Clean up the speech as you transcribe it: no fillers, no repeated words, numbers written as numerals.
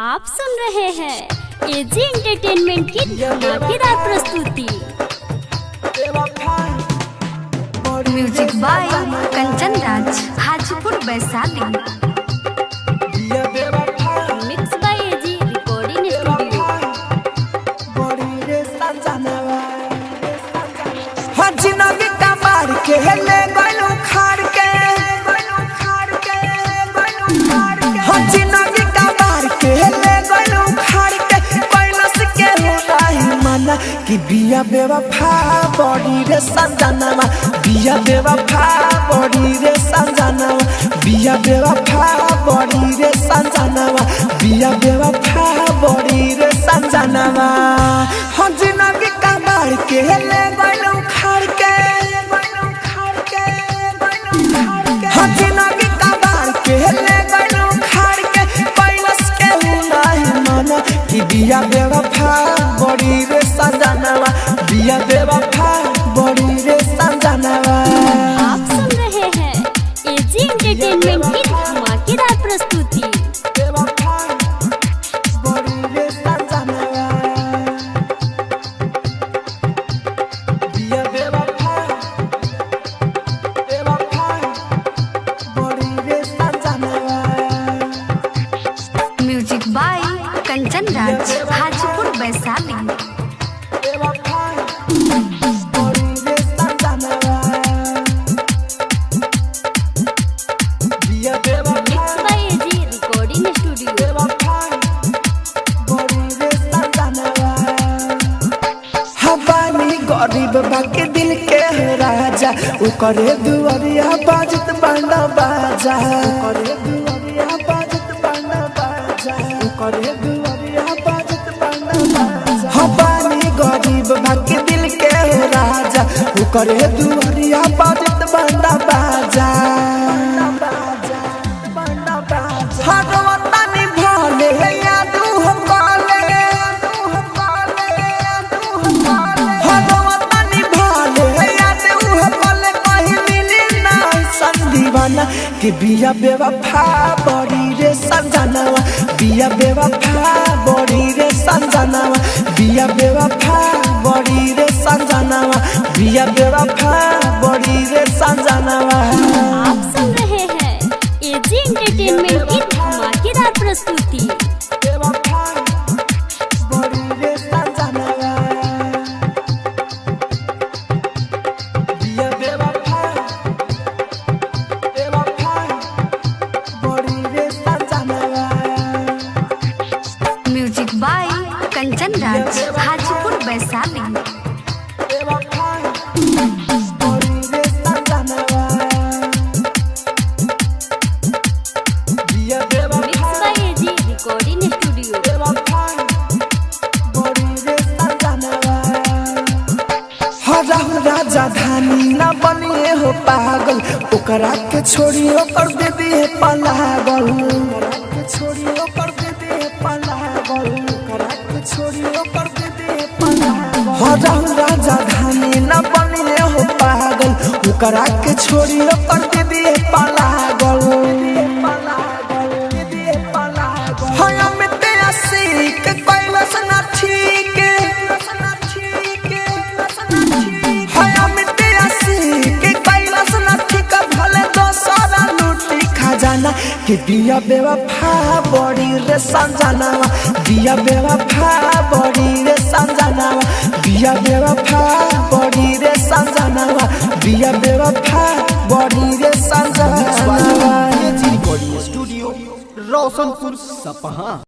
आप सुन रहे हैं एजी एंटरटेनमेंट की धमाकेदार प्रस्तुति। Music by Kanchan Raj, Hajipur Vaishali. Mix by AG recording studio. जिंदगी का मार के ले गइलो खाड़ के, जिंदगी का मार के ले गइलो खाड़ के, कैलस के हो नहीं माना कि बिया बेवफा बड़ी रे संजनावा, बिया बेवफा बड़ी रे संजनावा, बिया बेवफा बड़ी रे संजनावा, बिया बेवफा बड़ी रे संजनावा। हम जिंदगी का मार के ले गइलो खाड़ के, हम जिंदगी का मार के ले गइलो खाड़ के, कैलस के हो नहीं माना कि बिया बेवफा बड़ी रे संजनावा, बिया बेवफा बड़ी रे संजनावा। आप सुन रहे हैं एजी एंटरटेनमेंट की धमाकेदार प्रस्तुति। बेवफा बड़ी रे संजनावा, बिया बेवफा बड़ी रे संजनावा। Music by Kanchan Raj, Hajipur Vaishali. Mix by AG recording studio. हवानी गरीब बाके दिल के राजा, ओकरे दुआरिया बाजत बंदा बाजा, ओकरे दुआरिया बाजत बंदा बाजा, ओकरे दुआरिया बाजत बंदा बाजा। हवानी गरीब बाके दिल के राजा, ओकरे दुआरिया बाजत बंदा बाजा। हर वतनी भले यादू हम काले, हर वतनी भले यादू हम काले, कहीं मिली ना संदीवाना कि बिया बेवफा बड़ी रे संजनावा, बिया बेवफा बड़ी रे संजनावा, बिया बेवफा बड़ी रे संजनावा, बिया बेवफा बड़ी रे संजनावा। आप सुन रहे हैं एजी एंटरटेनमेंट की धमाकेदार प्रस्तुति। Music by Kanchan Raj, Hajipur Vaishali. Mix by AG recording studio. राजा धानी न बनिए हो पागल, ओकरा के छोड़ी ओकर दे दिए पलागल, ओकरा के छोड़ी ओकर दे दिए पलागल, ओकरा के छोड़ी ओकर दे दिए पलागल। राजा धानी न बनिए हो पागल, ओकरा के छोड़ी ओकर दे दिए पलागल। हाय अमित आशिक कैलस ना ठीक, हाय अमित आशिक कैलस ना ठीक, भले दोसरा लूटी खजाना कि बिया बेवफा बड़ी रे संजनावा, बिया बेवफा बड़ी रे संजनावा, बिया बेवफा बड़ी रे संजनावा, बिया बेवफा बड़ी रे संजनावा। स्टूडियो रोशनपुर सपहा।